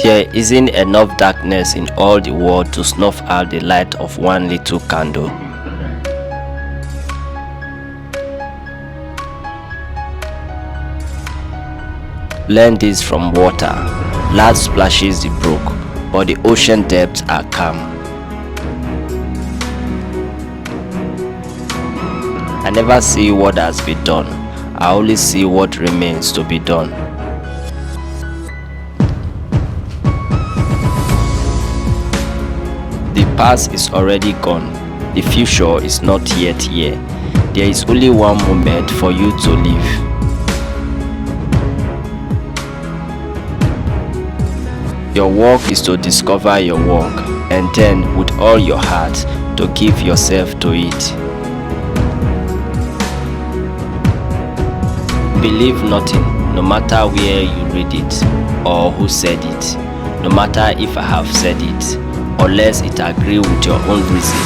There isn't enough darkness in all the world to snuff out the light of one little candle. Learn this from water. Large splashes it broke, but the ocean depths are calm. I never see what has been done. I only see what remains to be done. The past is already gone. The future is not yet here. There is only one moment for you to live. Your work is to discover your work, and then with all your heart to give yourself to it. Believe nothing, no matter where you read it or who said it, no matter if I have said it, unless it agree with your own reason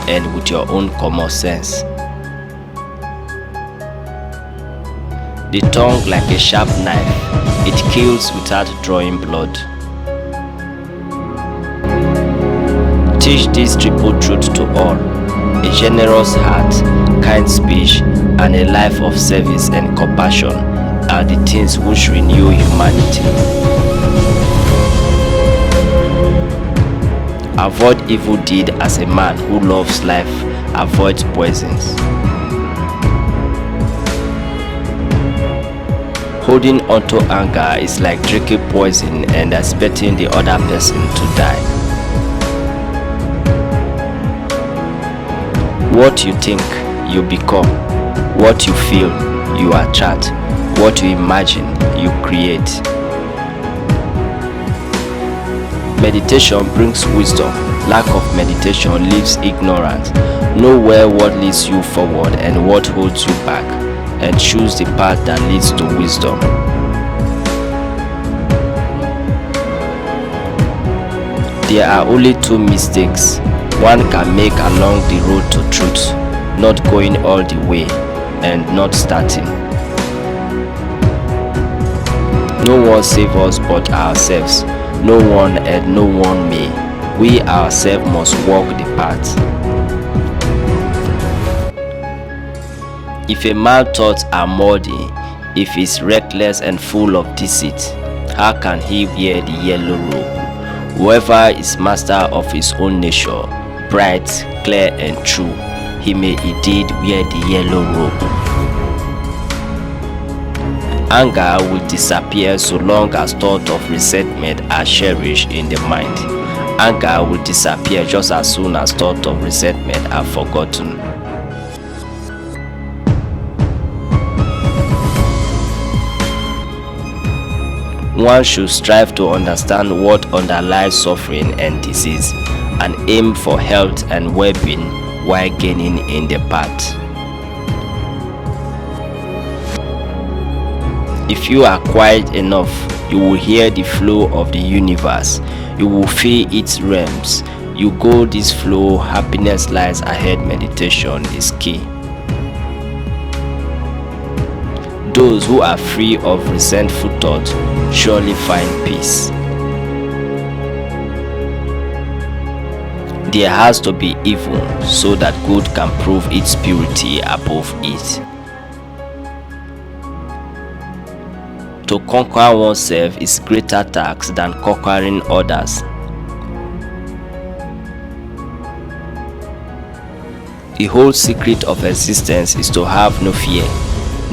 and with your own common sense. The tongue like a sharp knife, it kills without drawing blood. Teach this triple truth to all: a generous heart, kind speech, and a life of service and compassion are the things which renew humanity. Avoid evil deed as a man who loves life avoids poisons. Holding onto anger is like drinking poison and expecting the other person to die. What you think, you become. What you feel, you attract. What you imagine, you create. Meditation brings wisdom. Lack of meditation leaves ignorance. Know where what leads you forward and what holds you back, and choose the path that leads to wisdom. There are only two mistakes one can make along the road to truth: not going all the way and not starting. No one saves us but ourselves. No one and no one may. We ourselves must walk the path. If a man's thoughts are muddy, if he's reckless and full of deceit, how can he wear the yellow robe? Whoever is master of his own nature, bright, clear and true, he may indeed wear the yellow robe. Anger will disappear so long as thoughts of resentment are cherished in the mind. Anger will disappear just as soon as thoughts of resentment are forgotten. One should strive to understand what underlies suffering and disease, and aim for health and well-being while gaining in the path. If you are quiet enough, you will hear the flow of the universe. You will feel its realms. You go this flow, happiness lies ahead. Meditation is key. Those who are free of resentful thoughts surely find peace. There has to be evil so that good can prove its purity above it. To conquer oneself is greater task than conquering others. The whole secret of existence is to have no fear.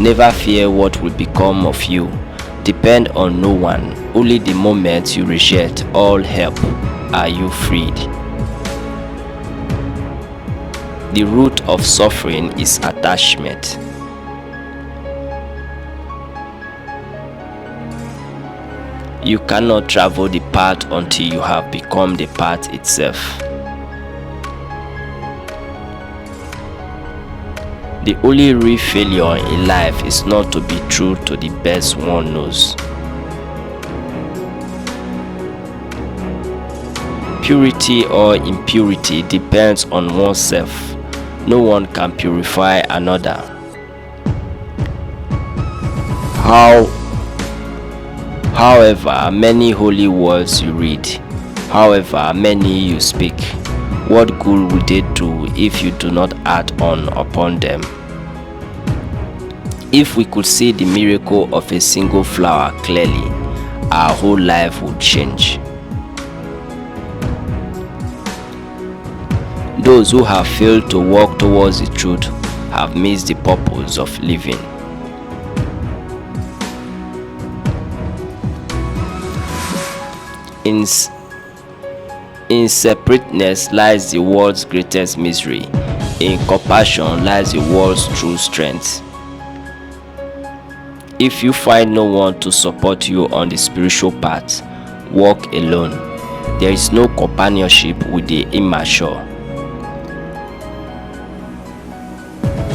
Never fear what will become of you. Depend on no one. Only the moment you reject all help are you freed. The root of suffering is attachment. You cannot travel the path until you have become the path itself. The only real failure in life is not to be true to the best one knows. Purity or impurity depends on oneself. No one can purify However many holy words you read, however many you speak, what good will they do if you do not act on upon them? If we could see the miracle of a single flower clearly, our whole life would change. Those who have failed to walk towards the truth have missed the purpose of living. In separateness lies the world's greatest misery. In compassion lies the world's true strength. If you find no one to support you on the spiritual path, walk alone. There is no companionship with the immature.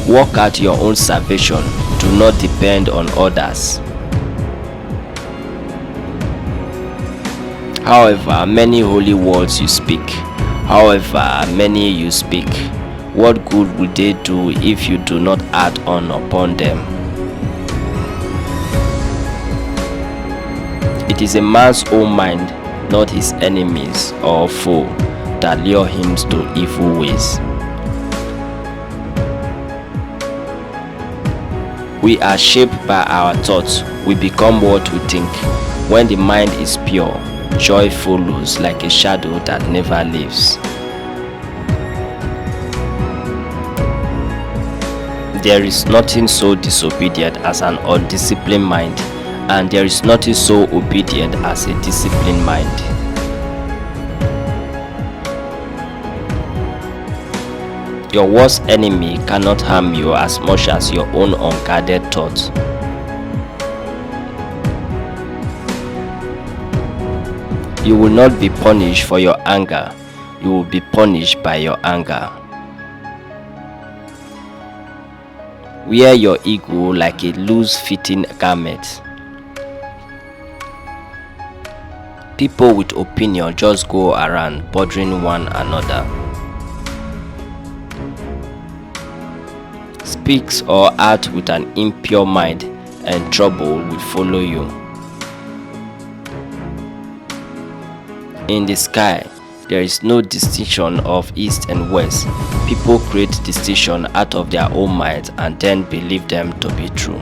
Work out your own salvation. Do not depend on others. However many holy words you speak, however many you speak, what good will they do if you do not act on upon them? It is a man's own mind, not his enemies or foe, that lure him to evil ways. We are shaped by our thoughts. We become what we think. When the mind is pure, joy follows like a shadow that never leaves. There is nothing so disobedient as an undisciplined mind, and there is nothing so obedient as a disciplined mind. Your worst enemy cannot harm you as much as your own unguarded thoughts. You will not be punished for your anger. You will be punished by your anger. Wear your ego like a loose-fitting garment. People with opinion just go around bothering one another. Speaks or act with an impure mind, and trouble will follow you. In the sky, there is no distinction of east and west. People create distinction out of their own minds and then believe them to be true.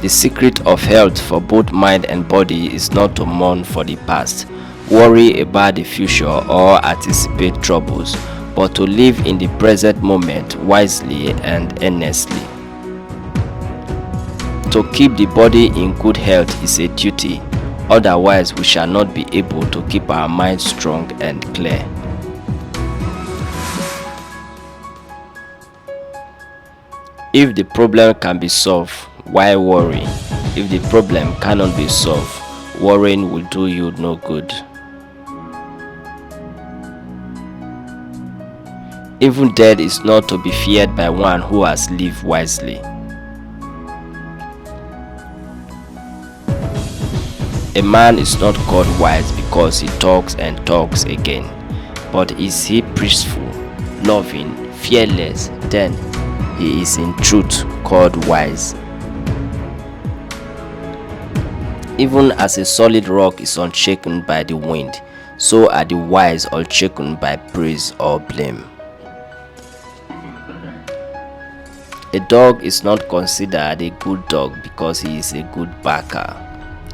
The secret of health for both mind and body is not to mourn for the past, worry about the future, or anticipate troubles, but to live in the present moment wisely and earnestly. To keep the body in good health is a duty, otherwise we shall not be able to keep our minds strong and clear. If the problem can be solved, why worry? If the problem cannot be solved, worrying will do you no good. Even death is not to be feared by one who has lived wisely. A man is not called wise because he talks and talks again, but is he peaceful, loving, fearless, then he is in truth called wise. Even as a solid rock is unshaken by the wind, so are the wise unshaken by praise or blame. A dog is not considered a good dog because he is a good barker.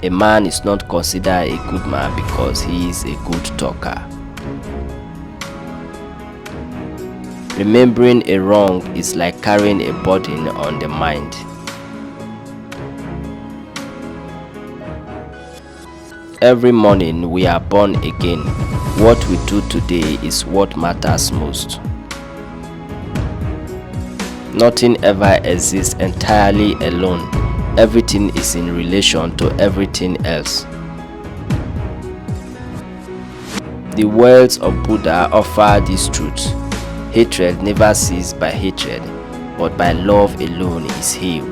A man is not considered a good man because he is a good talker. Remembering a wrong is like carrying a burden on the mind. Every morning we are born again. What we do today is what matters most. Nothing ever exists entirely alone. Everything is in relation to everything else. The words of Buddha offer this truth. Hatred never ceases by hatred, but by love alone is healed.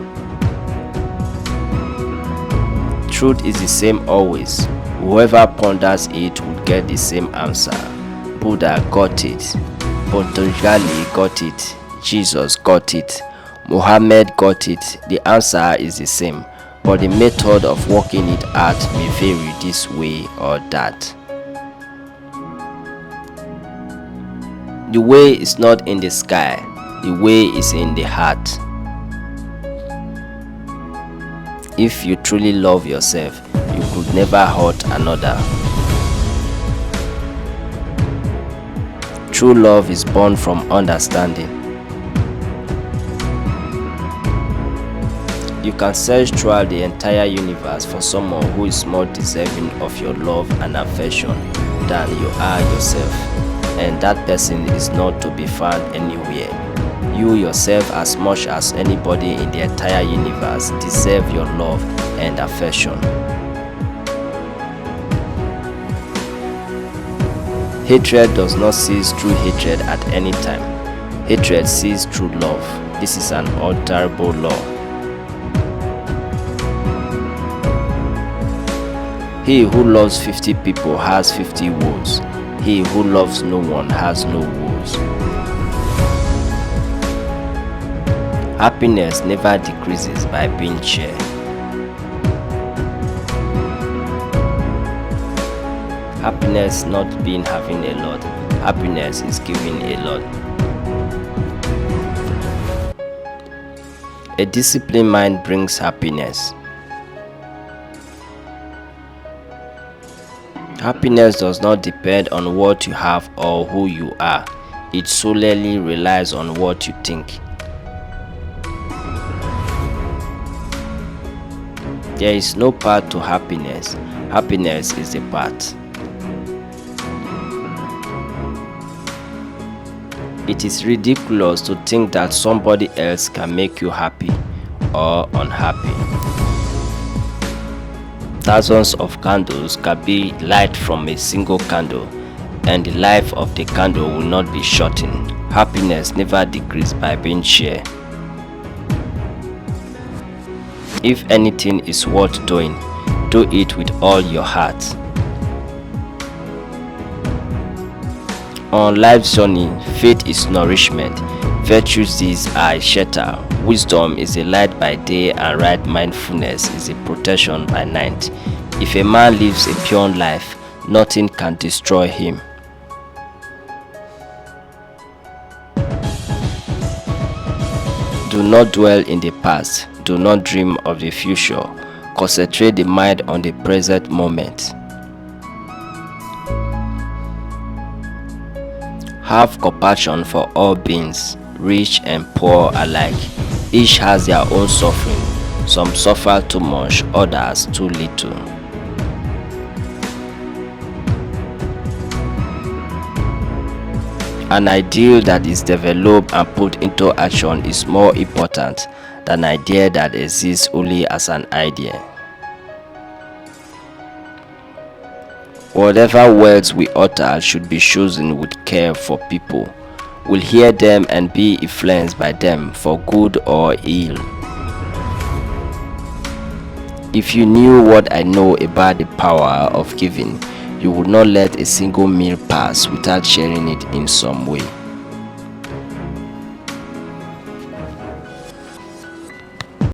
Truth is the same always. Whoever ponders it will get the same answer. Buddha got it. Patanjali got it. Jesus got it. Muhammad got it. The answer is the same, but the method of working it out may vary this way or that. The way is not in the sky, the way is in the heart. If you truly love yourself, you could never hurt another. True love is born from understanding. You can search throughout the entire universe for someone who is more deserving of your love and affection than you are yourself, and that person is not to be found anywhere. You yourself, as much as anybody in the entire universe, deserve your love and affection. Hatred does not cease through hatred at any time. Hatred ceases through love. This is an unalterable law. He who loves 50 people has 50 woes. He who loves no one has no woes. Happiness never decreases by being shared. Happiness not being having a lot. Happiness is giving a lot. A disciplined mind brings happiness. Happiness does not depend on what you have or who you are. It solely relies on what you think. There is no path to happiness. Happiness is the path. It is ridiculous to think that somebody else can make you happy or unhappy. Thousands of candles can be light from a single candle, and the life of the candle will not be shortened. Happiness never decreases by being shared. If anything is worth doing, do it with all your heart. On life's journey, faith is nourishment, virtues these are a shelter, wisdom is a light by day, and right mindfulness is a protection by night. If a man lives a pure life, nothing can destroy him. Do not dwell in the past, do not dream of the future, concentrate the mind on the present moment. Have compassion for all beings, rich and poor alike. Each has their own suffering. Some suffer too much, others too little. An ideal that is developed and put into action is more important than an idea that exists only as an idea. Whatever words we utter should be chosen with care, for people will hear them and be influenced by them for good or ill. If you knew what I know about the power of giving, you would not let a single meal pass without sharing it in some way.